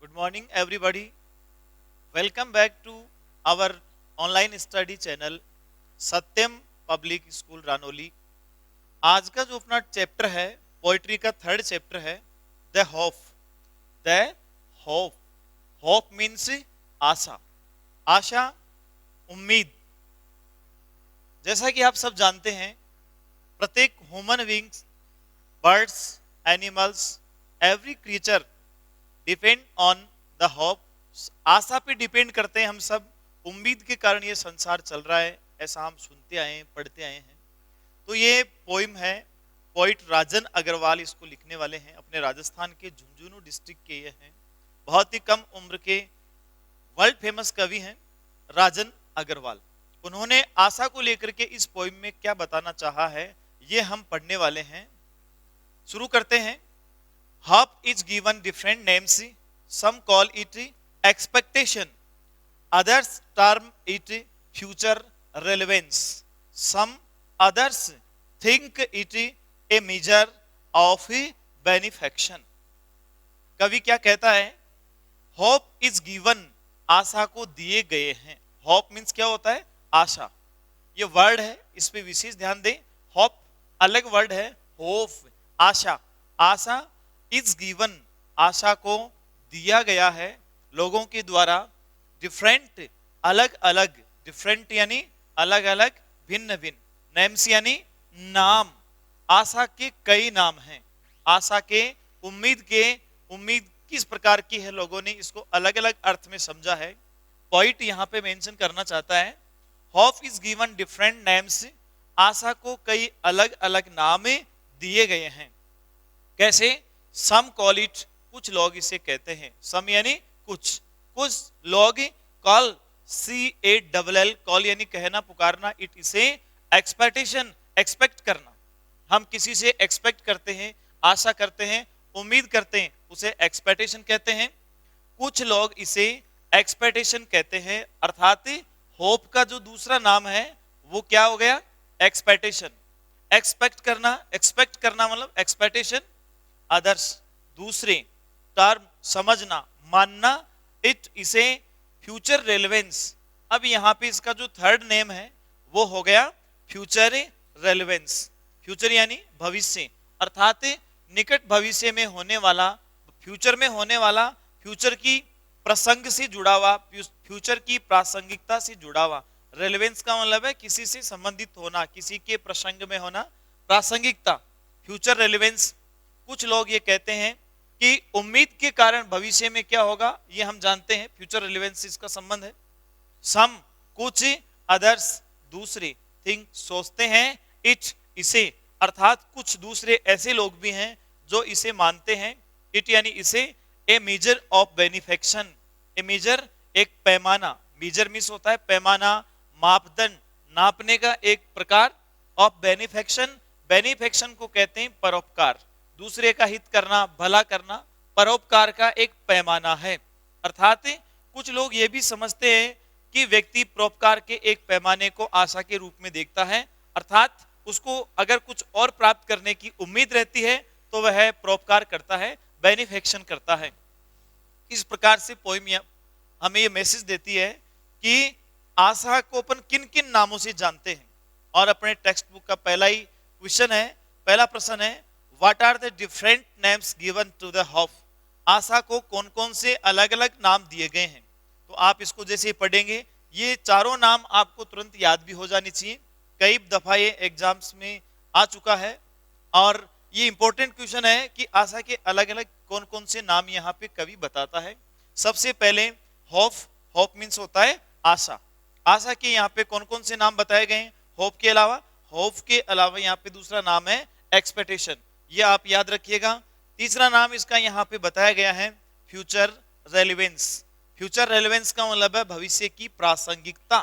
Good morning, everybody. Welcome back to our online study channel Satyam public school Ranoli. आज का जो अपना चैप्टर है पोइट्री का थर्ड चैप्टर है the hope. The hope hope means आशा, आशा, उम्मीद। जैसा कि आप सब जानते हैं, प्रत्येक human beings, birds, animals, every creature depend on the hope. आशा पे डिपेंड करते हैं हम सब। उम्मीद के कारण ये संसार चल रहा है, ऐसा हम सुनते आए हैं, पढ़ते आए हैं। तो ये पोइम है, पोइट राजन अग्रवाल इसको लिखने वाले हैं। अपने राजस्थान के झुंझुनू डिस्ट्रिक्ट के ये हैं। बहुत ही कम उम्र के वर्ल्ड फेमस कवि हैं राजन अग्रवाल। उन्होंने आशा को लेकर के इस पोइम में क्या बताना चाहा है, ये हम पढ़ने वाले हैं। शुरू करते हैं। Hope is given different names. Some call it expectation. Others term it future relevance. Some others think it a measure of benefaction. कवि क्या कहता है? Hope is given. आशा को दिए गए हैं। Hope means क्या होता है? आशा। ये वर्ड है, इस पे विशेष ध्यान दें। Hope अलग वर्ड है, hope आशा। आशा इज गिवन, आशा को दिया गया है लोगों के द्वारा। डिफरेंट अलग अलग, डिफरेंट यानी अलग अलग, भिन्न भिन्न। नेम्स यानी नाम। आशा के कई नाम हैं। आशा के, उम्मीद किस प्रकार की है, लोगों ने इसको अलग अलग अर्थ में समझा है। पॉइंट यहाँ पे मेंशन करना चाहता है, hope is given different names. आशा को कई अलग अलग नाम दिए गए हैं। कैसे? सम कॉल इट, कुछ लोग इसे कहते हैं। सम यानी कुछ, कुछ लोग कॉल, CALL, कॉल यानी कहना, पुकारना, इट इसे एक्सपेक्टेशन, एक्सपेक्ट करना। हम किसी से एक्सपेक्ट करते हैं, आशा करते हैं, उम्मीद करते हैं, उसे एक्सपेक्टेशन कहते हैं। कुछ लोग इसे एक्सपेक्टेशन कहते हैं, अर्थात होप का जो दूसरा नाम है वो क्या हो गया? एक्सपेक्टेशन। एक्सपेक्ट करना मतलब एक्सपेक्टेशन। अदर्स दूसरे, टर्म समझना, मानना, इट इसे फ्यूचर रेलेवेंस। अब यहां पे इसका जो थर्ड नेम है वो हो गया फ्यूचर रेलेवेंस। फ्यूचर यानी भविष्य, अर्थात निकट भविष्य में होने वाला, फ्यूचर में होने वाला, फ्यूचर की प्रसंग से जुड़ा हुआ, फ्यूचर की प्रासंगिकता से जुड़ा हुआ। रेलेवेंस का मतलब है किसी से संबंधित होना, किसी के प्रसंग में होना, प्रासंगिकता, फ्यूचर रेलेवेंस। कुछ लोग ये कहते हैं कि उम्मीद के कारण भविष्य में क्या होगा ये हम जानते हैं, फ्यूचर रिलेवेंस इसका संबंध है। सम कुछ, अदर्स दूसरे, थिंक सोचते हैं, इट इसे, अर्थात कुछ दूसरे ऐसे लोग भी हैं जो इसे मानते हैं। इट यानी इसे ए मेजर ऑफ बेनिफेक्शन। ए मेजर एक पैमाना, मेजर मीन्स होता है पैमाना, मापदंड, नापने का एक प्रकार। ऑफ बेनिफेक्शन, बेनिफेक्शन को कहते हैं परोपकार, दूसरे का हित करना, भला करना, परोपकार का एक पैमाना है। अर्थात कुछ लोग ये भी समझते हैं कि व्यक्ति परोपकार के एक पैमाने को आशा के रूप में देखता है, अर्थात उसको अगर कुछ और प्राप्त करने की उम्मीद रहती है तो वह परोपकार करता है, बेनिफेक्शन करता है। इस प्रकार से पोइम हमें ये मैसेज देती है कि आशा को अपन किन किन नामों से जानते हैं। और अपने टेक्स्ट बुक का पहला ही क्वेश्चन है, पहला प्रश्न है, What are the different names given to the hope? आशा को कौन कौन से अलग अलग नाम दिए गए हैं। तो आप इसको जैसे पढ़ेंगे, ये चारों नाम आपको तुरंत याद भी हो जानी चाहिए। कई दफा ये एग्जाम्स में आ चुका है और ये इंपॉर्टेंट क्वेश्चन है कि आशा के अलग अलग कौन कौन से नाम यहाँ पे कवि बताता है। सबसे पहले होप, होप मीन्स होता है आशा। आशा के यहाँ पे कौन कौन से नाम बताए गए हैं होप के अलावा? होप के अलावा यहाँ पे दूसरा नाम है एक्सपेक्टेशन, ये आप याद रखिएगा। तीसरा नाम इसका यहाँ पे बताया गया है फ्यूचर रेलेवेंस। फ्यूचर रेलेवेंस का मतलब है भविष्य की प्रासंगिकता।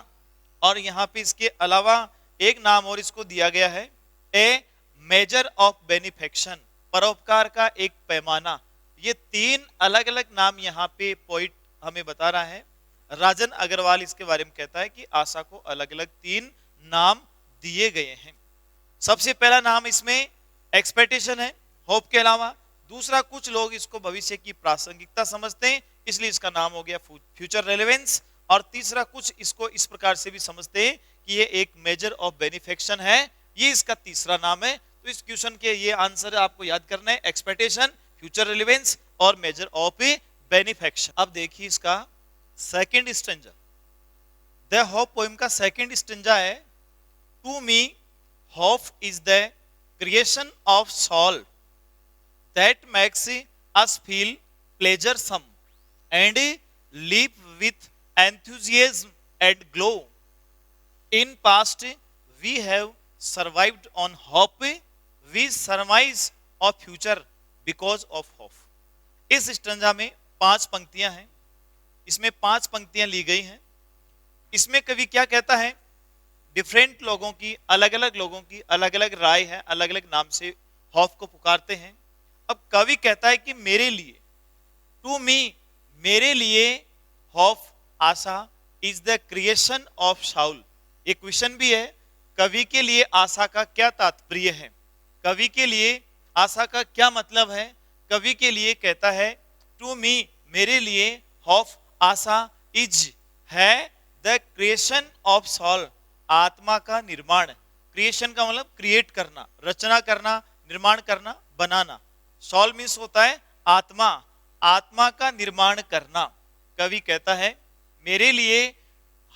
और यहाँ पे इसके अलावा एक नाम और इसको दिया गया है, ए मेजर ऑफ बेनिफेक्शन, परोपकार का एक पैमाना। ये तीन अलग अलग नाम यहाँ पे पोइट हमें बता रहा है। राजन अग्रवाल इसके बारे में कहता है कि आशा को अलग अलग तीन नाम दिए गए हैं। सबसे पहला नाम इसमें एक्सपेक्टेशन है होप के अलावा। दूसरा, कुछ लोग इसको भविष्य की प्रासंगिकता समझते हैं, इसलिए इसका नाम हो गया फ्यूचर रेलेवेंस। और तीसरा, कुछ इसको इस प्रकार से भी समझते हैं कि ये एक मेजर ऑफ बेनिफिक्शन है, ये इसका तीसरा नाम है। तो इस क्वेश्चन के ये आंसर आपको याद करना है, एक्सपेक्टेशन, फ्यूचर रेलेवेंस और मेजर ऑफ बेनिफिक्शन। अब देखिए इसका second stanza, the hope poem का सेकंड स्टेंजा है, to me hope is the creation of soul that makes us feel pleasuresome and live with enthusiasm and glow. In past, we have survived on hope. We surmise of future because of hope. इस stanza में 5 पंक्तियां हैं, इसमें 5 पंक्तियां ली गई हैं। इसमें कवि क्या कहता है, डिफरेंट लोगों की, अलग अलग लोगों की अलग अलग राय है, अलग अलग नाम से होप को पुकारते हैं। अब कवि कहता है कि मेरे लिए, टू मी, मेरे लिए hope, Asha, is the creation of Saul. एक क्वेश्चन भी है, कवि के लिए आशा का क्या तात्पर्य है, कवि के लिए आशा का क्या मतलब है। कवि के लिए कहता है, टू मी, मेरे लिए होप, आशा, इज, है द क्रिएशन ऑफ सोल, आत्मा का निर्माण। क्रिएशन का मतलब क्रिएट करना, रचना करना, निर्माण करना, बनाना। सोल मीन्स होता है आत्मा, आत्मा का निर्माण करना। कवि कहता है मेरे लिए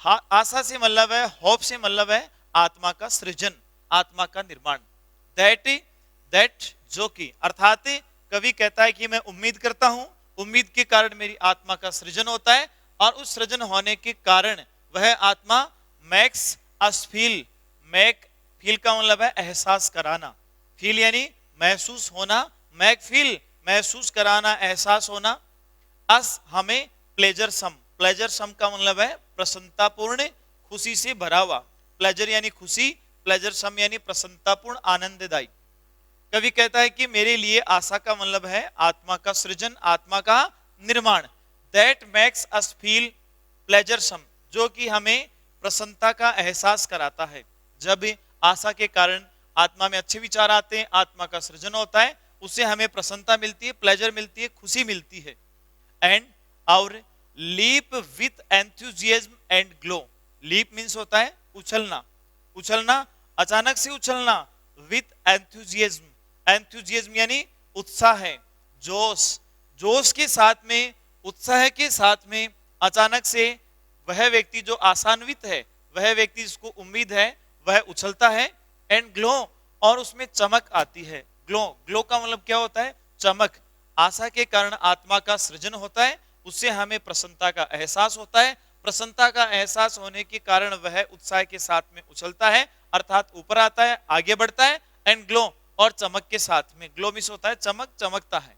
आशा से मतलब है, होप से मतलब है आत्मा का सृजन, आत्मा का निर्माण। दैट जो कि, अर्थात कवि कहता है कि मैं उम्मीद करता हूं, उम्मीद के कारण मेरी आत्मा का सृजन होता है, और उस सृजन होने के कारण वह आत्मा makes us feel, make, feel का मतलब है एहसास कराना, फील यानी महसूस होना, मैक फील महसूस कराना, एहसास होना, अस हमें प्लेजर सम, प्लेजर सम का मतलब है प्रसन्नतापूर्ण, खुशी से भरा हुआ, प्लेजर यानी खुशी, प्लेजर सम यानी प्रसन्नतापूर्ण, आनंददायी। कवि कहता है कि मेरे लिए आशा का मतलब है आत्मा का सृजन, आत्मा का निर्माण। That makes us feel pleasure some, जो कि हमें प्रसन्नता का एहसास कराता है। जब आशा के कारण आत्मा में अच्छे विचार आते हैं, आत्मा का सृजन होता है, उससे हमें प्रसन्नता मिलती है, प्लेजर मिलती है, खुशी मिलती है। एंड और leap with enthusiasm and glow, leap means होता है उछलना, उछलना, अचानक से उछलना, विथ एंथुजियाज्म, एंथुजियाज्म यानी उत्साह है, जोश, जोश के साथ में, उत्साह के साथ में, अचानक से वह व्यक्ति जो आशान्वित है, वह व्यक्ति जिसको उम्मीद है, वह उछलता है। एंड ग्लो, और उसमें चमक आती है। ग्लो, ग्लो का मतलब क्या होता है, चमक। आशा के कारण आत्मा का सृजन होता है, उससे हमें प्रसन्नता का एहसास होता है, प्रसन्नता का एहसास होने के कारण वह उत्साह के साथ में उछलता है, अर्थात ऊपर आता है, आगे बढ़ता है। एंड ग्लो, और चमक के साथ में, ग्लो मिस होता है चमक, चमकता है।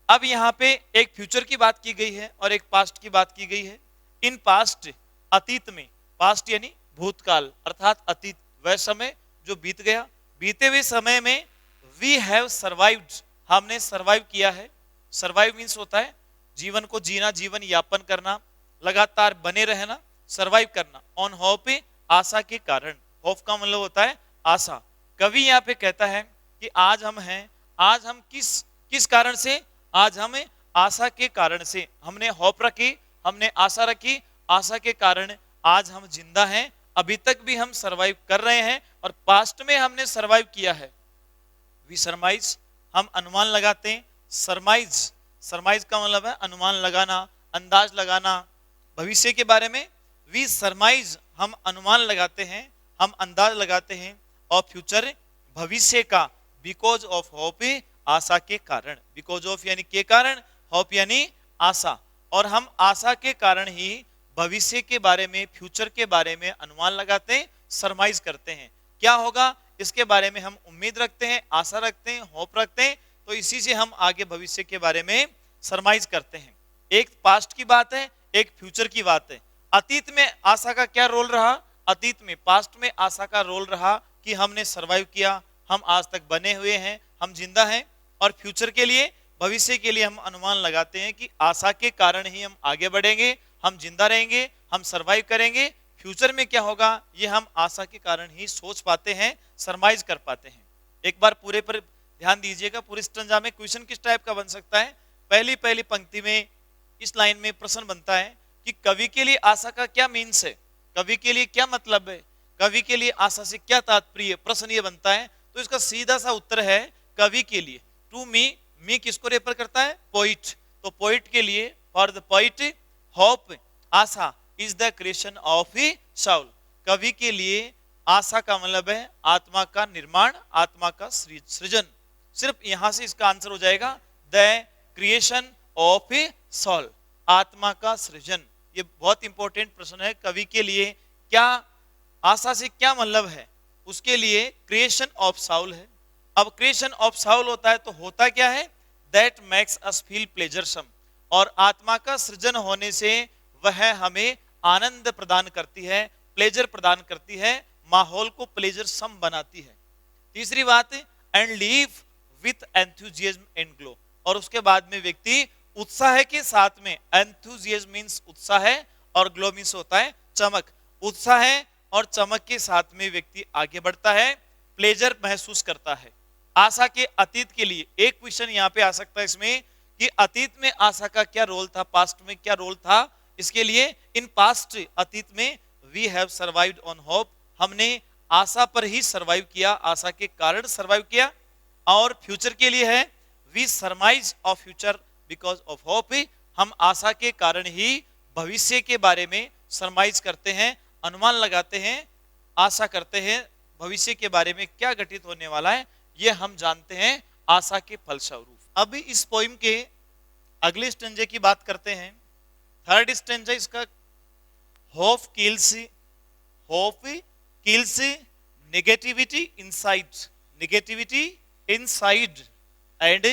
अब यहाँ पे एक फ्यूचर की बात की गई है और एक पास्ट की बात की गई है। इन पास्ट, अतीत में, पास्ट यानी भूतकाल अर्थात अतीत, वह समय जो बीत गया, बीते हुए समय में वी हैव सर्वाइव्ड, हमने सर्वाइव किया है। सर्वाइव मीन्स होता है जीवन को जीना, जीवन यापन करना, लगातार बने रहना, सर्वाइव करना। ऑन होप, आशा के कारण, होप का मतलब होता है आशा। कवि यहाँ पे कहता है कि आज हम हैं, आज हम किस कारण से, आज हम आशा के कारण से, हमने होप रखी, हमने आशा रखी, आशा के कारण आज हम जिंदा हैं, अभी तक भी हम सरवाइव कर रहे हैं, और पास्ट में हमने सरवाइव किया है। वी सरमाइज, हम अनुमान लगाते हैं। सरमाइज, सरमाइज का मतलब है अनुमान लगाना, अंदाज लगाना भविष्य के बारे में। वी सरमाइज, हम अनुमान लगाते हैं, हम अंदाज लगाते हैं। और फ्यूचर, भविष्य का, बिकॉज ऑफ होप, आशा के कारण, बिकॉज ऑफ यानी के कारण, होप यानी आशा, और हम आशा के कारण ही भविष्य के बारे में, फ्यूचर के बारे में अनुमान लगाते हैं, सरमाइज करते हैं। क्या होगा इसके बारे में हम उम्मीद रखते हैं, आशा रखते हैं, होप रखते हैं, तो इसी से हम आगे भविष्य के बारे में सरमाइज करते हैं। एक पास्ट की बात है, एक फ्यूचर की बात है। अतीत में आशा का क्या रोल रहा, अतीत में, पास्ट में आशा का रोल रहा कि हमने सरवाइव किया, हम आज तक बने हुए हैं, हम जिंदा हैं। और फ्यूचर के लिए, भविष्य के लिए हम अनुमान लगाते हैं कि आशा के कारण ही हम आगे बढ़ेंगे, हम जिंदा रहेंगे, हम सरवाइव करेंगे। फ्यूचर में क्या होगा ये हम आशा के कारण ही सोच पाते हैं, सरमाइज कर पाते हैं। एक बार पूरे पर ध्यान दीजिएगा, पूरी स्टंजा में क्वेश्चन किस टाइप का बन सकता है। पहली पहली पंक्ति में इस लाइन में प्रश्न बनता है कि कवि के लिए आशा का क्या मीन्स है, कवि के लिए क्या मतलब है, कवि के लिए आशा से क्या तात्पर्य, प्रश्न ये बनता है। तो इसका सीधा सा उत्तर है कवि के लिए। टू मी किसको रेफर करता है, पोइट। तो पोइट के लिए, for the poet hope Asha is the creation of Saul. कवि के लिए आशा का मतलब है आत्मा का निर्माण, आत्मा का सृजन। सिर्फ यहां से इसका आंसर हो जाएगा द क्रिएशन ऑफ सॉल, आत्मा का सृजन। ये बहुत इंपॉर्टेंट प्रश्न है। कवि के लिए क्या, आशा से क्या मतलब है, उसके लिए क्रिएशन ऑफ साउल है। अब क्रिएशन ऑफ साउल होता है तो होता क्या है, दैट मेक्स अस फील प्लेजरसम। और आत्मा का सृजन होने से वह हमें आनंद प्रदान करती है, प्लेजर प्रदान करती है, माहौल को प्लेजरसम बनाती है। तीसरी बात, and leave with enthusiasm and glow. और उसके बाद में व्यक्ति उत्साह के साथ में, एंथुजियाज्म मींस उत्साह है और ग्लो मींस होता है चमक, उत्साह और चमक के साथ में व्यक्ति आगे बढ़ता है, प्लेजर महसूस करता है। आशा के अतीत के लिए एक क्वेश्चन यहाँ पे आ सकता है इसमें कि अतीत में आशा का क्या रोल था, पास्ट में क्या रोल था। इसके लिए इन पास्ट, अतीत में we have survived on hope, हमने आशा पर ही सर्वाइव किया, आशा के कारण सर्वाइव किया। और फ्यूचर के लिए है we surmise of future because of hope, हम आशा के कारण ही भविष्य के बारे में सरमाइज करते हैं, अनुमान लगाते हैं, आशा करते हैं भविष्य के बारे में क्या घटित होने वाला है, ये हम जानते हैं आशा के फलस्वरूप। अभी इस पोइम के अगले स्टेंजे की बात करते हैं। थर्ड स्टेंजा इसका, hope kills negativity inside and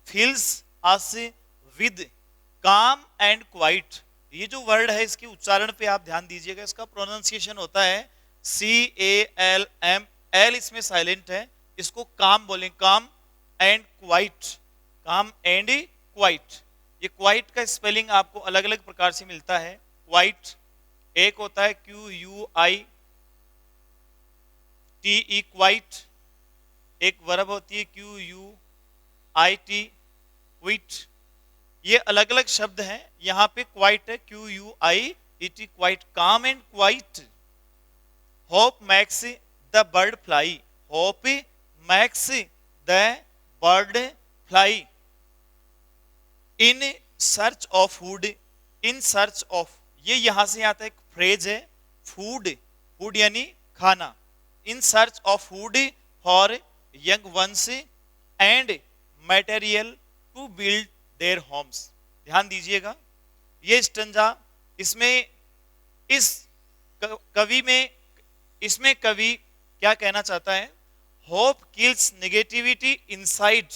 fills us with calm and quiet. ये जो वर्ड है इसके उच्चारण पे आप ध्यान दीजिएगा, इसका प्रोनाउंसिएशन होता है CALM, एल इसमें साइलेंट है, इसको काम बोलें, काम एंड क्वाइट, काम एंड क्वाइट। ये क्वाइट का स्पेलिंग आपको अलग अलग प्रकार से मिलता है। क्वाइट एक होता है QUITE, क्वाइट, एक वर्ब होती है QUIT, क्विट। ये अलग अलग शब्द हैं। यहां पे क्वाइट है QUIET, क्वाइट, काम and quite. Hope makes the bird fly, hope makes the bird fly in search of food, in search of, ये यहां से आता है एक फ्रेज है, फूड यानी खाना, in search of food for young ones and material to build their homes. ध्यान दीजिएगा, ये स्टंजा, इसमें इस कवि में, इसमें कवि क्या कहना चाहता है, hope kills negativity inside,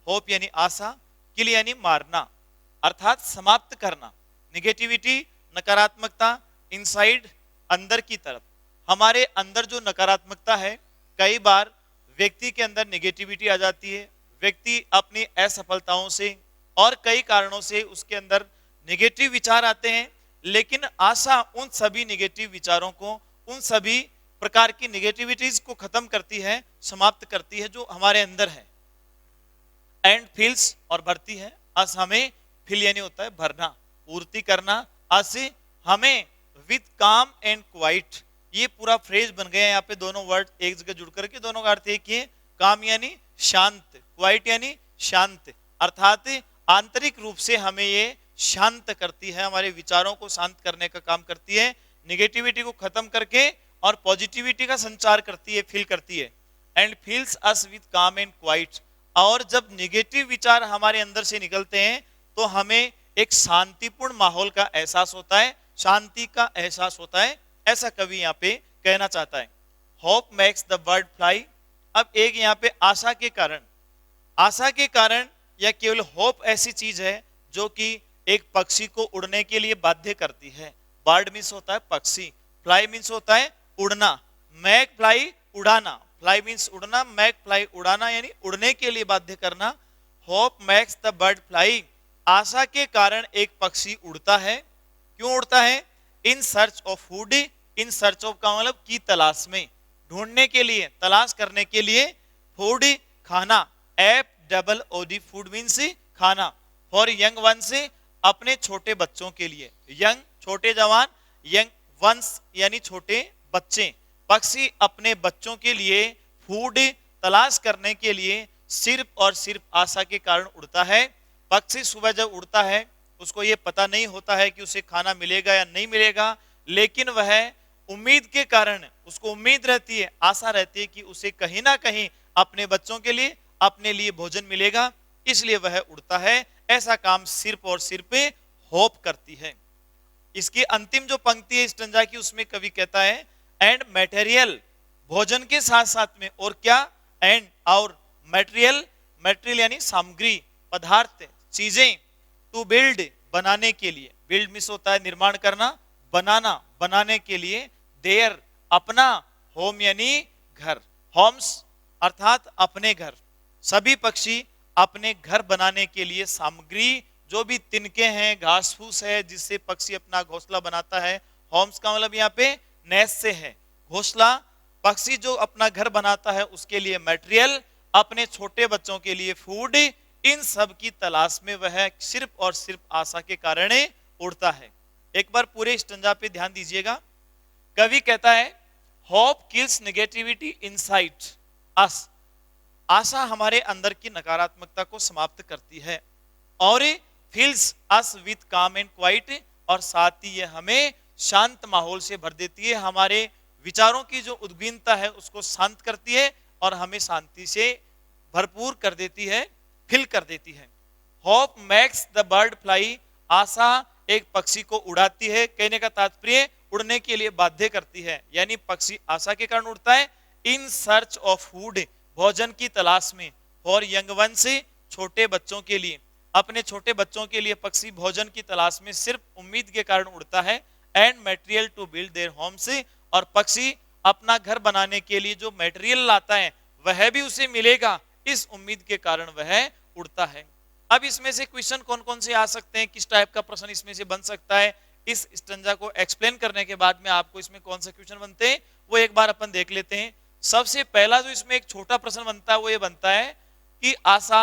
hope यानी आशा, किल यानी मारना, अर्थात समाप्त करना, नेगेटिविटी नकारात्मकता, इनसाइड अंदर की तरफ। हमारे अंदर जो नकारात्मकता है, कई बार व्यक्ति के अंदर नेगेटिविटी आ जाती है, व्यक्ति अपनी असफलताओं से और कई कारणों से उसके अंदर नेगेटिव विचार आते हैं, लेकिन आशा उन सभी नेगेटिव विचारों को, उन सभी प्रकार की नेगेटिविटीज को खत्म करती है, समाप्त करती है जो हमारे अंदर है। एंड फिल्स और भरती है, अस हमें, फिल यानी होता है भरना, पूर्ति करना, अस हमें, विद काम एंड क्वाइट। ये पूरा फ्रेज बन गया है। यहाँ पे दोनों वर्ड एक जगह जुड़ करके दोनों का अर्थ एक ही है, काम यानी शांत, क्वाइट यानी शांत, अर्थात आंतरिक रूप से हमें ये शांत करती है, हमारे विचारों को शांत करने का काम करती है, निगेटिविटी को खत्म करके और पॉजिटिविटी का संचार करती है, फील करती है। And feels us with calm and quiet. और जब निगेटिव विचार हमारे अंदर से निकलते हैं तो हमें एक शांतिपूर्ण माहौल का एहसास होता है, शांति का एहसास होता है, ऐसा कवि यहाँ पे कहना चाहता है। Hope makes the bird fly. अब एक यहाँ पे आशा के कारण, आशा के कारण या केवल होप ऐसी चीज है जो कि एक पक्षी को उड़ने के लिए बाध्य करती है। बर्ड मीन्स होता है पक्षी, फ्लाई मीन्स होता है उड़ना, मैक फ्लाई उड़ाना, फ्लाई मीन्स उड़ना, मैक फ्लाई उड़ाना यानी उड़ने के लिए बाध्य करना। Hope makes the bird fly, आशा के कारण एक पक्षी उड़ता है। क्यों उड़ता है? In search of food, in search of का मतलब की तलाश में, ढूंढने के लिए, तलाश करने के लिए, फूड खाना, FOOD फूड मीन्स खाना, फॉर यंग वंस अपने छोटे बच्चों के लिए, यंग छोटे जवान, यंग वंस यानी छोटे बच्चे। पक्षी अपने बच्चों के लिए फूड तलाश करने के लिए सिर्फ और सिर्फ आशा के कारण उड़ता है। पक्षी सुबह जब उड़ता है उसको ये पता नहीं होता है कि उसे खाना मिलेगा या नहीं मिलेगा, लेकिन वह उम्मीद के कारण, उसको उम्मीद रहती है, आशा रहती है कि उसे कहीं ना कहीं अपने बच्चों के लिए, अपने लिए भोजन मिलेगा, इसलिए वह उड़ता है। ऐसा काम सिर्फ और सिर्फ होप करती है। इसकी अंतिम जो पंक्ति है स्टंजा की, उसमें कवि कहता है एंड मटेरियल, भोजन के साथ साथ में और क्या, एंड और मटेरियल, मटेरियल यानी सामग्री, पदार्थ, चीजें, टू बिल्ड बनाने के लिए, बिल्ड मिस होता है निर्माण करना, बनाना बनाने के लिए, देयर अपना, होम यानी घर, होम्स अर्थात अपने घर। सभी पक्षी अपने घर बनाने के लिए सामग्री, जो भी तिनके हैं, घास फूस है जिससे पक्षी अपना घोंसला बनाता है, होम्स का मतलब यहाँ पे नेस्ट से है, घोंसला, पक्षी जो अपना घर बनाता है उसके लिए मटेरियल, अपने छोटे बच्चों के लिए फूड, इन सब की तलाश में वह सिर्फ और सिर्फ आशा के कारण उड़ता है। एक बार पूरे स्टंजा पे ध्यान दीजिएगा। कवि कहता है hope kills negativity inside us, आशा हमारे अंदर की नकारात्मकता को समाप्त करती है, और fills us with calm and quiet, और साथ ही ये हमें शांत माहौल से भर देती है, हमारे विचारों की जो उद्विग्नता है उसको शांत करती है और हमें शांति से भरपूर कर देती है, फिल कर देती है। Hope makes the bird fly, आशा एक पक्षी को उड़ाती है, कहने का तात्पर्य उड़ने के लिए बाध्य करती है, यानी पक्षी आशा के कारण उड़ता है। इन सर्च ऑफ फूड, भोजन की तलाश में, फॉर यंग वंस, छोटे बच्चों के लिए, अपने छोटे बच्चों के लिए पक्षी भोजन की तलाश में सिर्फ उम्मीद के कारण उड़ता है, and material to build their homes, और पक्षी अपना घर बनाने के लिए जो मटेरियल लाता है वह भी उसे मिलेगा, इस उम्मीद के कारण वह उड़ता है। अब इसमें से क्वेश्चन कौन कौन से आ सकते हैं, किस टाइप का प्रश्न इसमें से बन सकता है, इस स्टंजा को एक्सप्लेन करने के बाद में आपको इसमें कौन से क्वेश्चन बनते हैं वो एक बार अपन देख लेते हैं। सबसे पहला जो इसमें एक छोटा प्रश्न बनता है वो ये बनता है कि आशा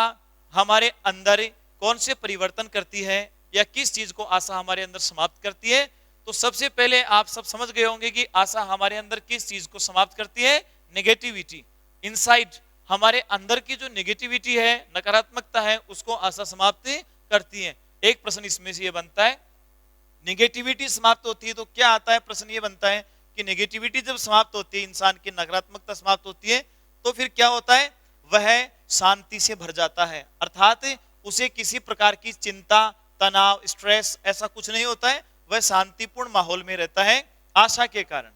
हमारे अंदर कौन से परिवर्तन करती है, या किस चीज को आशा हमारे अंदर समाप्त करती है। तो सबसे पहले आप सब समझ गए होंगे कि आशा हमारे अंदर किस चीज को समाप्त करती है, नेगेटिविटी, इनसाइड, हमारे अंदर की जो नेगेटिविटी है, नकारात्मकता है, उसको आशा समाप्त करती है। एक प्रश्न इसमें से ये बनता है, नेगेटिविटी समाप्त होती है तो क्या आता है, प्रश्न ये बनता है कि नेगेटिविटी जब समाप्त होती है, इंसान की नकारात्मकता समाप्त होती है, तो फिर क्या होता है, वह शांति से भर जाता है, अर्थात उसे किसी प्रकार की चिंता, तनाव, स्ट्रेस ऐसा कुछ नहीं होता है, वह शांतिपूर्ण माहौल में रहता है आशा के कारण।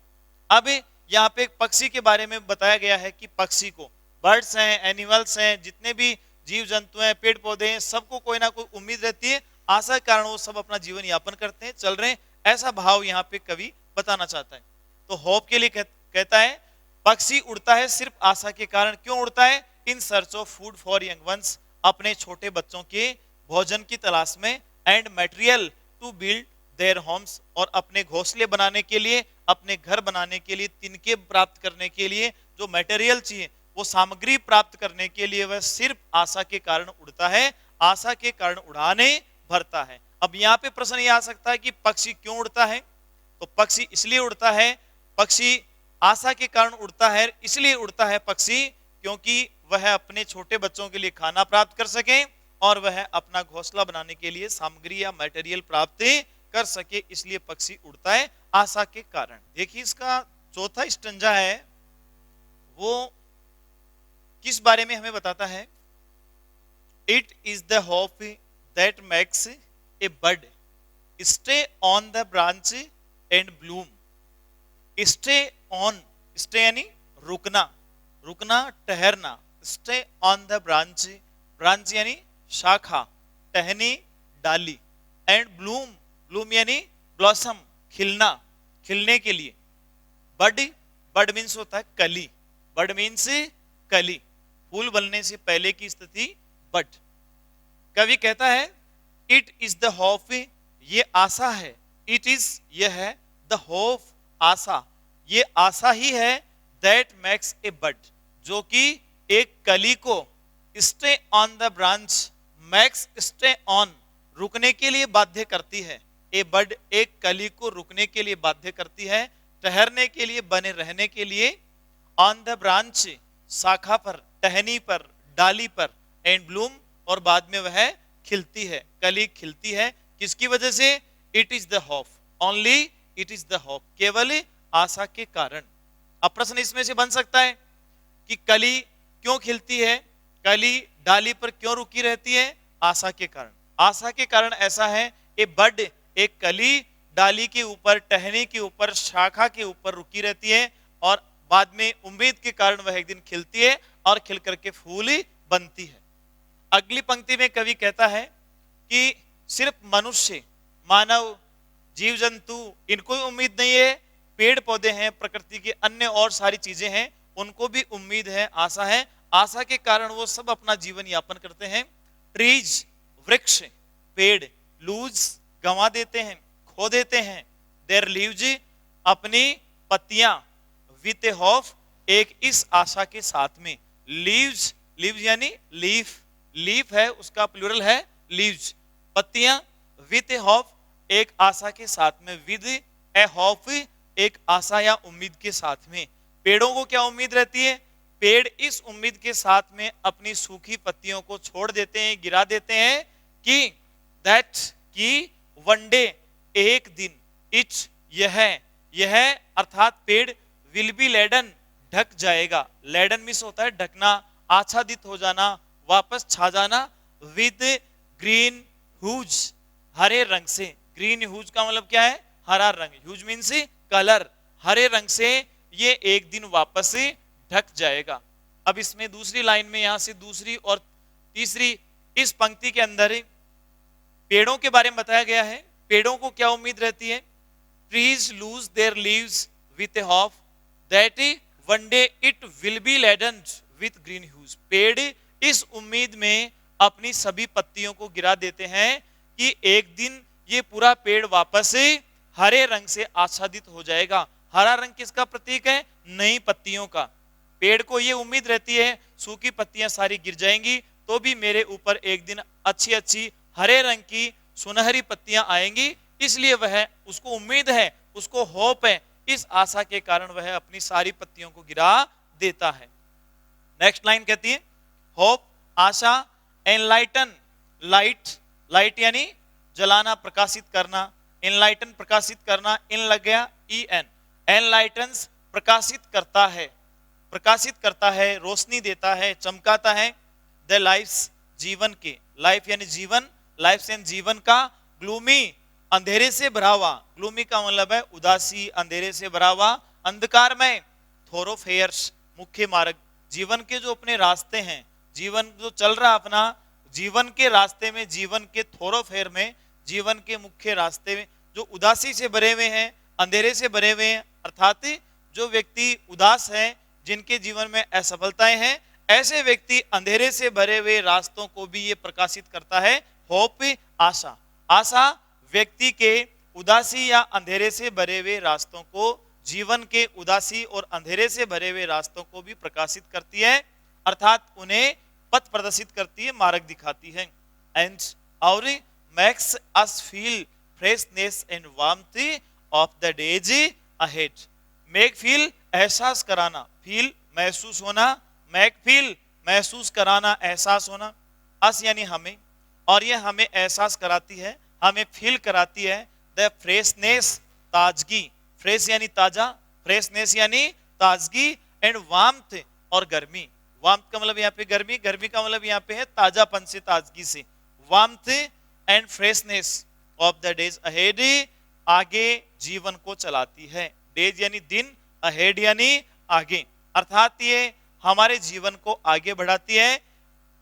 अब यहाँ पे एक पक्षी के बारे में बताया गया है कि पक्षी को, बर्ड्स हैं, एनिमल्स हैं, जितने भी जीव जंतु हैं, पेड़ पौधे हैं, सबको कोई ना कोई उम्मीद रहती है, आशा के कारण वो सब अपना जीवन यापन करते हैं, चल रहे हैं, ऐसा भाव यहाँ पे कवि बताना चाहता है। तो होप के लिए कहता है पक्षी उड़ता है सिर्फ आशा के कारण। क्यों उड़ता है, in search of food for young ones, अपने छोटे बच्चों के भोजन की तलाश में, and material to build their homes, और अपने घोंसले बनाने के लिए, अपने घर बनाने के लिए, तिनके प्राप्त करने के लिए जो मटेरियल चाहिए, वो सामग्री प्राप्त करने के लिए वह सिर्फ आशा के कारण उड़ता है, आशा के कारण उड़ाने भरता है। अब यहाँ पे प्रश्न ये आ सकता है कि पक्षी क्यों उड़ता है, तो पक्षी इसलिए उड़ता है, पक्षी आशा के कारण उड़ता है, इसलिए उड़ता है पक्षी क्योंकि वह अपने छोटे बच्चों के लिए खाना प्राप्त कर सके और वह अपना घोंसला बनाने के लिए सामग्री या मटेरियल प्राप्त कर सके, इसलिए पक्षी उड़ता है आशा के कारण। देखिए इसका चौथा स्टंजा है वो किस बारे में हमें बताता है, it is the hope that makes a bird stay on the branch and Bloom. Stay on, stay यानी रुकना, रुकना, ठहरना, stay on the branch, branch यानी शाखा, टहनी, डाली, एंड ब्लूम, ब्लूम यानी ब्लॉसम, खिलना, खिलने के लिए। बड, बड मीन्स होता है कली, बड मीन्स कली, फूल बनने से पहले की स्थिति बड। कवि कहता है इट इज द होप, ये आशा है, इट इज ये है, द होप आशा, ये आशा ही है, दैट मेक्स ए बड, जो कि एक कली को stay on the branch max stay on रुकने के लिए बाध्य करती है। ए बर्ड एक कली को रुकने के लिए बाध्य करती है, ठहरने के लिए, बने रहने के लिए। ऑन द ब्रांच शाखा पर, टहनी पर, डाली पर, एंड ब्लूम और बाद में वह खिलती है, कली खिलती है। किसकी वजह से? It is the hope, only it is the hope, केवल आशा के कारण। अब प्रश्न इसमें से बन सकता है कि कली क्यों खिलती है, कली डाली पर क्यों रुकी रहती है? आशा के कारण। आशा के कारण ऐसा है, ए बर्ड एक कली डाली के ऊपर, टहनी के ऊपर, शाखा के ऊपर रुकी रहती है और बाद में उम्मीद के कारण वह एक दिन खिलती है और खिल करके फूल बनती है। अगली पंक्ति में कवि कहता है कि सिर्फ मनुष्य, मानव, जीव जंतु, इनको उम्मीद नहीं है, पेड़ पौधे हैं, प्रकृति की अन्य और सारी चीजें हैं, उनको भी उम्मीद है, आशा है। आशा के कारण वो सब अपना जीवन यापन करते हैं। ट्रीज वृक्ष, पेड़, लूज गंवा देते हैं, खो देते हैं, देयर लीव्स अपनी पत्तियां, विथ ए होप एक इस आशा के साथ में। लीव्स, लीव्स यानी लीफ, लीफ है उसका प्लूरल है लीव्स, पत्तियां, विथ ए होप एक आशा के साथ में, विद ए होप एक आशा या उम्मीद के साथ में। पेड़ों को क्या उम्मीद रहती है? पेड़ इस उम्मीद के साथ में अपनी सूखी पत्तियों को छोड़ देते हैं, गिरा देते हैं कि दैट की वन डे एक दिन, इट यह अर्थात पेड़, विल बी लेडन ढक जाएगा। लेडन मिस होता है ढकना, आच्छादित हो जाना, वापस छा जाना, विद ग्रीन ह्यूज हरे रंग से। ग्रीन ह्यूज का मतलब क्या है? हरा रंग, ह्यूज मीन्स कलर, हरे रंग से ये एक दिन वापस ढक जाएगा। अब इसमें दूसरी लाइन में यहां से दूसरी और तीसरी इस पंक्ति के अंदर पेड़ों के बारे में बताया गया है। पेड़ों को क्या उम्मीद रहती है? Trees lose their leaves with a hope that one day it will be laden with green hues. पेड़ इस उम्मीद में अपनी सभी पत्तियों को गिरा देते हैं कि एक दिन ये पूरा पेड़ वापस हरे रंग से आच्छादित हो जाएगा। हरा रंग किसका प्रतीक है? नई पत्तियों का। पेड़ को ये उम्मीद रहती है सूखी पत्तियां सारी गिर जाएंगी तो भी मेरे ऊपर एक दिन अच्छी अच्छी हरे रंग की सुनहरी पत्तियां आएंगी, इसलिए वह, उसको उम्मीद है, उसको होप है, इस आशा के कारण वह अपनी सारी पत्तियों को गिरा देता है। नेक्स्ट लाइन कहती है होप, आशा, एनलाइटन, लाइट, लाइट यानी जलाना, प्रकाशित करना, एनलाइटन प्रकाशित करना, इन लग गया ई एन, एनलाइटन्स प्रकाशित करता है, प्रकाशित करता है, रोशनी देता है, चमकाता है। द लाइफ्स जीवन के, लाइफ यानी जीवन, लाइफ यानी जीवन का, ग्लूमी अंधेरे से भरा हुआ, ग्लूमी का मतलब है उदासी, अंधेरे से भरा हुआ, अंधकार में, थोरोफेयर्स मुख्य मार्ग, जीवन के जो अपने रास्ते हैं, जीवन जो चल रहा अपना जीवन के रास्ते में, जीवन के थोरोफेयर में, जीवन के मुख्य रास्ते में जो उदासी से भरे हुए हैं, अंधेरे से भरे हुए हैं, अर्थात जो व्यक्ति उदास है, जिनके जीवन में असफलताएं हैं, ऐसे व्यक्ति अंधेरे से भरे हुए रास्तों को भी ये प्रकाशित करता है। होप, आशा, आशा व्यक्ति के उदासी या अंधेरे से भरे हुए रास्तों को, जीवन के उदासी और अंधेरे से भरे हुए रास्तों को भी प्रकाशित करती है, अर्थात उन्हें पथ प्रदर्शित करती है, मार्ग दिखाती है। एंड और makes us feel freshness and warmth of the days ahead. Make feel एहसास कराना, फील महसूस होना, मेक फील महसूस कराना, एहसास होना, अस यानी हमें, और ये हमें एहसास कराती है, हमें फील कराती है द फ्रेशनेस, ताजगी, फ्रेश यानी ताजा, फ्रेशनेस यानी ताजगी, एंड वार्मथ और गर्मी, वार्मथ का मतलब यहाँ पे गर्मी, गर्मी का मतलब यहाँ पे है ताजापन से, ताजगी से, warmth and freshness of the days ahead, आगे जीवन को चलाती है। डेज यानी दिन, अहेड यानी आगे, अर्थात ये हमारे जीवन को आगे बढ़ाती है,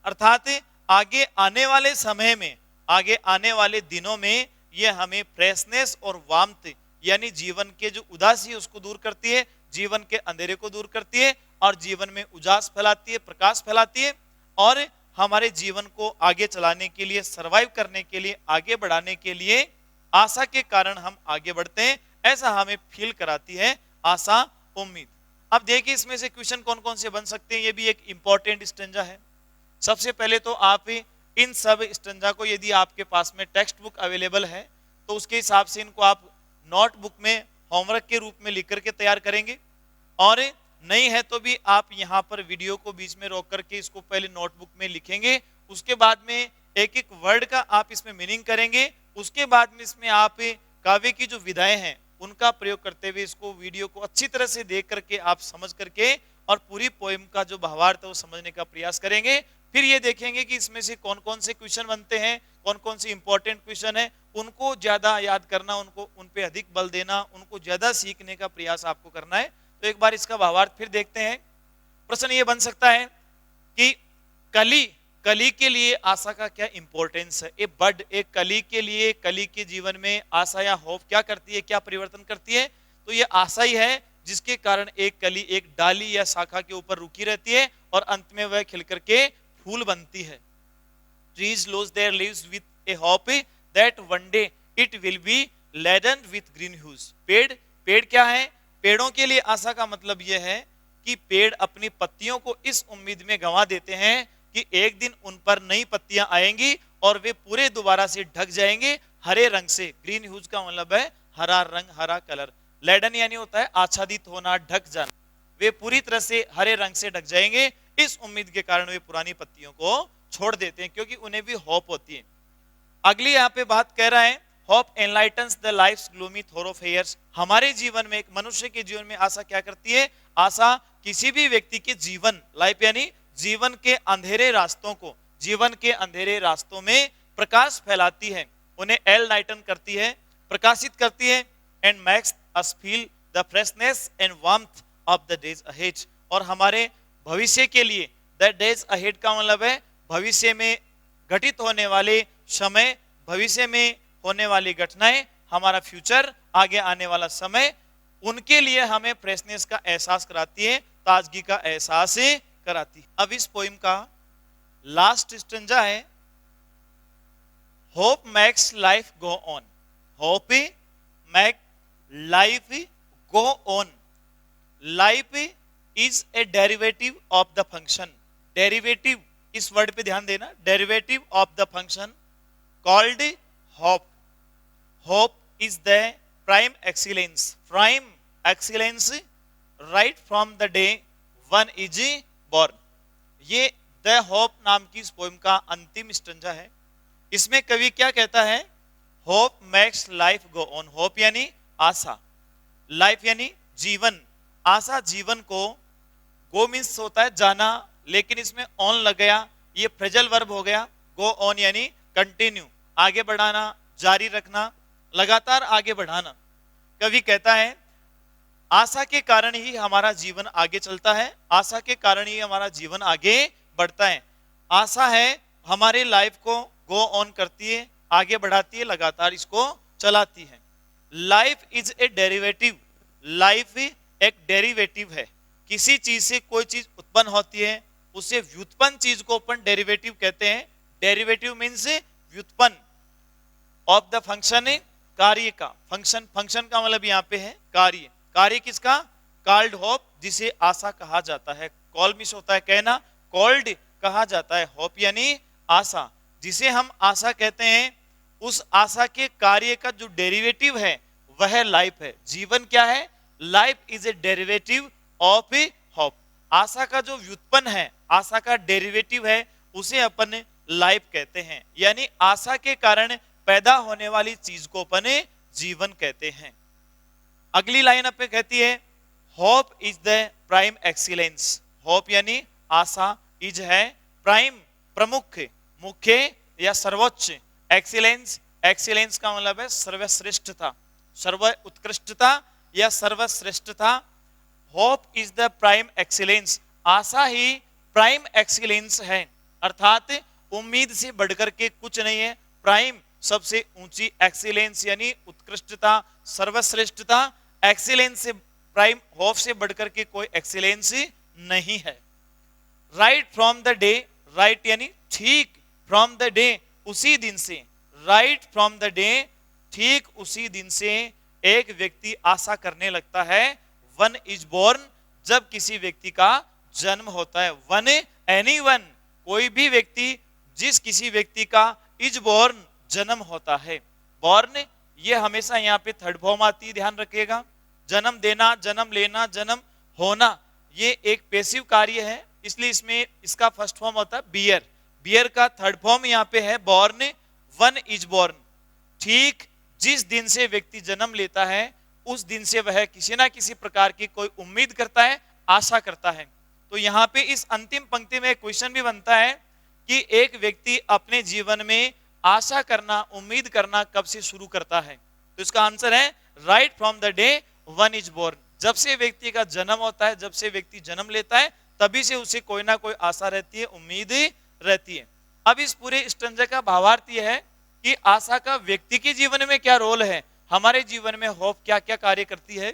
अर्थात आगे आने वाले समय में, आगे आने वाले दिनों में ये हमें फ्रेशनेस और वार्मथ यानी जीवन के जो उदासी है उसको दूर करती है, जीवन के अंधेरे को दूर करती है और जीवन में उजास फैलाती है, प्रकाश फैलाती है, और हमारे जीवन को आगे चलाने के लिए, सरवाइव करने के लिए, आगे बढ़ाने के लिए आशा के कारण हम आगे बढ़ते हैं, ऐसा हमें फील कराती है आशा, उम्मीद। अब देखिए इसमें से क्वेश्चन कौन कौन से बन सकते हैं, ये भी एक इंपॉर्टेंट स्टेंजा है। सबसे पहले तो आप इन सब स्टंजा को, यदि आपके पास में टेक्स्ट बुक अवेलेबल है तो उसके हिसाब से इनको आप नोटबुक में होमवर्क के रूप में लिख करके तैयार करेंगे, और नहीं है तो भी आप यहाँ पर वीडियो को बीच में रोक करके इसको पहले नोटबुक में लिखेंगे, उसके बाद में एक एक वर्ड का आप इसमें मीनिंग करेंगे, उसके बाद में इसमें आप काव्य की जो विधाएं हैं उनका प्रयोग करते हुए इसको वीडियो को अच्छी तरह से देख करके आप समझ करके और पूरी पोएम का जो भावार्थ है वो समझने का प्रयास करेंगे। फिर ये देखेंगे कि इसमें से कौन कौन से क्वेश्चन बनते हैं, कौन कौन से इंपॉर्टेंट क्वेश्चन है, उनको ज्यादा याद करना, उनको उन पे अधिक बल देना, उनको ज्यादा सीखने का प्रयास आपको करना है। तो एक बार इसका भावार्थ फिर देखते हैं। प्रश्न ये बन सकता है कि कली, कली के लिए आशा का क्या इंपॉर्टेंस है। ए बर्ड, एक कली के लिए, कली के जीवन में आशा या होप क्या करती है, क्या परिवर्तन करती है। तो ये आशा ही है जिसके कारण एक कली एक डाली या शाखा के ऊपर रुकी रहती है और अंत में वह खिल करके फूल बनती है। Trees lose their leaves with a hope that one day it will be laden with green hues. पेड़, पेड़ क्या है, पेड़ों के लिए आशा का मतलब यह है कि पेड़ अपनी पत्तियों को इस उम्मीद में गंवा देते हैं कि एक दिन उन पर नई पत्तियां आएंगी और वे पूरे दोबारा से ढक जाएंगे हरे रंग से। ग्रीन ह्यूज का मतलब है हरा रंग, हरा कलर। लेडन यानी होता है आच्छादित होना, ढक जाना। वे पूरी तरह से हरे रंग से ढक जाएंगे, इस उम्मीद के कारण वे पुरानी पत्तियों को छोड़ देते हैं क्योंकि उन्हें भी होप होती है। अगली यहाँ पे बात कह रहा है, होप एनलाइटन्स द लाइफ्स ग्लूमी थोरोफेयर्स। हमारे जीवन में, एक मनुष्य के जीवन में आशा क्या करती है, आशा किसी भी व्यक्ति के जीवन, लाइफ यानी जीवन के अंधेरे रास्तों को, जीवन के अंधेरे रास्तों में प्रकाश फैलाती है, उन्हें एनलाइटन करती है, प्रकाशित करती है। And makes us feel the freshness and warmth of the days ahead. और हमारे भविष्य के लिए, द डेज अहेड का मतलब है भविष्य में घटित होने वाले समय, भविष्य में होने वाली घटनाएं, हमारा फ्यूचर, आगे आने वाला समय, उनके लिए हमें फ्रेशनेस का एहसास कराती है, ताजगी का एहसास कराती है। अब इस पोइम का लास्ट स्टेंजा है, hope makes life go on. Hope make life go on. Life is a derivative of the function. Derivative, इस वर्ड पे ध्यान देना, derivative of the function called hope. Hope is the prime excellence. Prime excellence right from the day one is born. ये the hope नाम की इस poem का अंतिम स्टंजा है। इसमें कवि क्या कहता है, hope makes life go on. Hope यानी आशा, लाइफ यानी जीवन, आशा जीवन को, गो मीन्स होता है जाना, लेकिन इसमें ऑन लग गया, ये फ्रेजल वर्ब हो गया। गो ऑन यानी कंटिन्यू, आगे बढ़ाना, जारी रखना, लगातार आगे बढ़ाना। कवि कहता है आशा के कारण ही हमारा जीवन आगे चलता है, आशा के कारण ही हमारा जीवन आगे बढ़ता है। आशा है हमारे लाइफ को गो ऑन करती है, आगे बढ़ाती है, लगातार इसको चलाती है। Life is a derivative. Life एक डेरिवेटिव है, किसी चीज से कोई चीज उत्पन्न होती है, उसे व्युत्पन्न चीज को अपन डेरिवेटिव कहते हैं। डेरिवेटिव मीन्स व्युत्पन्न ऑफ द फंक्शन, कार्य का। फंक्शन, फंक्शन का मतलब यहाँ पे है कार्य। कार्य किसका, कॉल्ड होप, जिसे आशा कहा जाता है। कॉल मिस होता है कहना, कॉल्ड कहा जाता है। होप यानी आशा, जिसे हम आशा कहते हैं, उस आशा के कार्य का जो डेरिवेटिव है वह लाइफ है। जीवन क्या है, life is a derivative of hope. आशा का जो व्युत्पन्न है, आशा का डेरिवेटिव है, उसे अपन लाइफ कहते हैं। यानी आशा के कारण पैदा होने वाली चीज को अपन जीवन कहते हैं। अगली लाइन अपन कहती है, hope is the prime excellence. Hope यानी आशा, इज है प्राइम, प्रमुख, मुख्य या सर्वोच्च। एक्सीलेंस, एक्सीलेंस का मतलब है सर्वश्रेष्ठता, सर्व उत्कृष्टता या सर्वश्रेष्ठता। Hope is the prime excellence. आशा ही प्राइम एक्सीलेंस है, अर्थात उम्मीद से बढ़कर के कुछ नहीं है। प्राइम सबसे ऊंची, एक्सीलेंस यानी उत्कृष्टता, सर्वश्रेष्ठता। एक्सीलेंस से, प्राइम होप से बढ़कर के कोई एक्सीलेंस नहीं है। Right from the day, right यानी ठीक, फ्रॉम द डे उसी दिन से, राइट फ्रॉम द डे ठीक उसी दिन से एक व्यक्ति आशा करने लगता है। वन इज बोर्न, जब किसी व्यक्ति का जन्म होता है। वन, एनी वन, कोई भी व्यक्ति, जिस किसी व्यक्ति का इज बोर्न जन्म होता है, बोर्न ये हमेशा यहाँ पे थर्ड फॉर्म आती है, ध्यान रखिएगा। जन्म देना, जन्म लेना, जन्म होना, ये एक पैसिव कार्य है, इसलिए इसमें इसका फर्स्ट फॉर्म होता है बियर। बियर का थर्ड फॉर्म यहाँ पे है बॉर्न, वन इज बॉर्न। ठीक जिस दिन से व्यक्ति जन्म लेता है उस दिन से वह किसी ना किसी प्रकार की कोई उम्मीद करता है, आशा करता है। तो यहाँ पे इस अंतिम पंक्ति में क्वेश्चन भी बनता है कि एक व्यक्ति अपने जीवन में आशा करना, उम्मीद करना कब से शुरू करता है? तो इसका आंसर है right from the day one is born. जब से व्यक्ति का जन्म होता है, जब से व्यक्ति जन्म लेता है, तभी से उसे कोई ना कोई आशा रहती है, उम्मीद रहती है। अब इस पूरे स्टंजा का भावार्थ यह है कि आशा का व्यक्ति के जीवन में क्या रोल है, हमारे जीवन में होप क्या क्या कार्य करती है।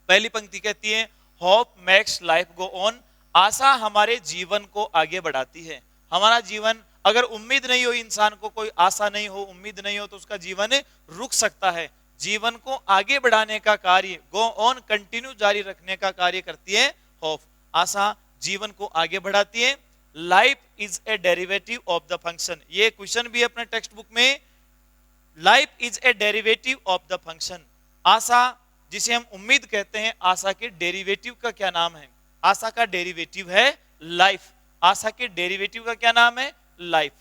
पहली पंक्ति कहती है hope makes life go on. आशा हमारे जीवन को आगे बढ़ाती है। हमारा जीवन, अगर उम्मीद नहीं हो, इंसान को कोई आशा नहीं हो, उम्मीद नहीं हो, तो उसका जीवन रुक सकता है। जीवन को आगे बढ़ाने का कार्य, गो ऑन, कंटिन्यू, जारी रखने का कार्य करती है होप। आशा जीवन को आगे बढ़ाती है। Life is a derivative of the function, ये क्वेश्चन भी अपने टेक्स्ट बुक में, life is a derivative of the function. आशा जिसे हम उम्मीद कहते हैं, आशा के डेरिवेटिव का क्या नाम है? आशा का डेरिवेटिव है लाइफ। आशा के डेरिवेटिव का क्या नाम है? लाइफ।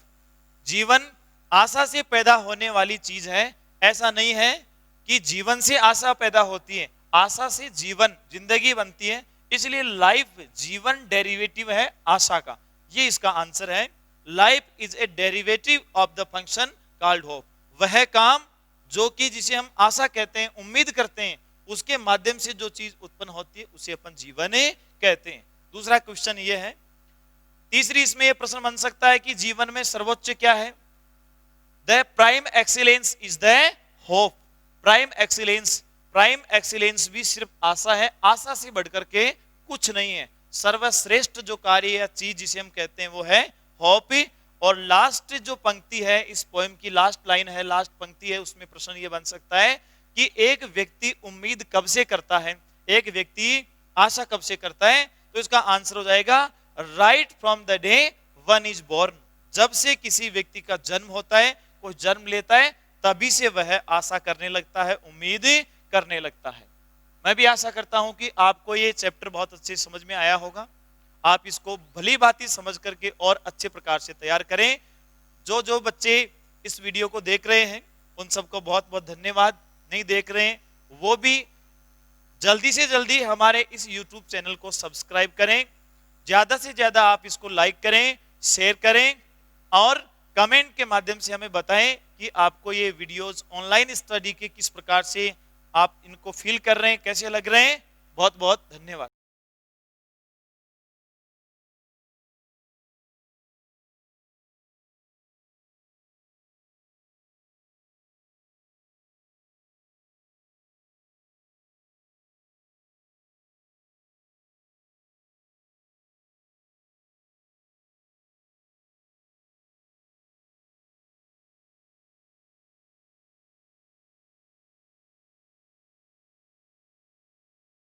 जीवन आशा से पैदा होने वाली चीज है। ऐसा नहीं है कि जीवन से आशा पैदा होती है, आशा से जीवन, जिंदगी बनती है। इसलिए लाइफ, जीवन डेरिवेटिव है आशा का। ये इसका आंसर है। Life is a derivative of the function called hope. वह काम जो कि जिसे हम आशा कहते हैं, उम्मीद करते हैं, उसके माध्यम से जो चीज उत्पन्न होती है उसे अपन जीवन कहते हैं। दूसरा क्वेश्चन ये है। तीसरी इसमें यह प्रश्न बन सकता है कि जीवन में सर्वोच्च क्या है? The prime excellence is the hope. Prime excellence, prime excellence भी सिर्फ आशा है, आशा से बढ़कर के कुछ नहीं है। सर्वश्रेष्ठ जो कार्य या चीज जिसे हम कहते हैं वो है होप। और लास्ट जो पंक्ति है, इस पोएम की लास्ट लाइन है, लास्ट पंक्ति है, उसमें प्रश्न ये बन सकता है कि एक व्यक्ति उम्मीद कब से करता है, एक व्यक्ति आशा कब से करता है? तो इसका आंसर हो जाएगा right from the day one is born. जब से किसी व्यक्ति का जन्म होता है, कोई जन्म लेता है, तभी से वह आशा करने लगता है, उम्मीद करने लगता है। मैं भी आशा करता हूं कि आपको ये चैप्टर बहुत अच्छे समझ में आया होगा। आप इसको भली भांति समझ करके और अच्छे प्रकार से तैयार करें। जो जो बच्चे इस वीडियो को देख रहे हैं उन सबको बहुत बहुत धन्यवाद। नहीं देख रहे हैं वो भी जल्दी से जल्दी हमारे इस YouTube चैनल को सब्सक्राइब करें। ज्यादा से ज्यादा आप इसको लाइक करें, शेयर करें और कमेंट के माध्यम से हमें बताएं कि आपको ये वीडियोस ऑनलाइन स्टडी के किस प्रकार से आप इनको फील कर रहे हैं, कैसे लग रहे हैं। बहुत बहुत धन्यवाद।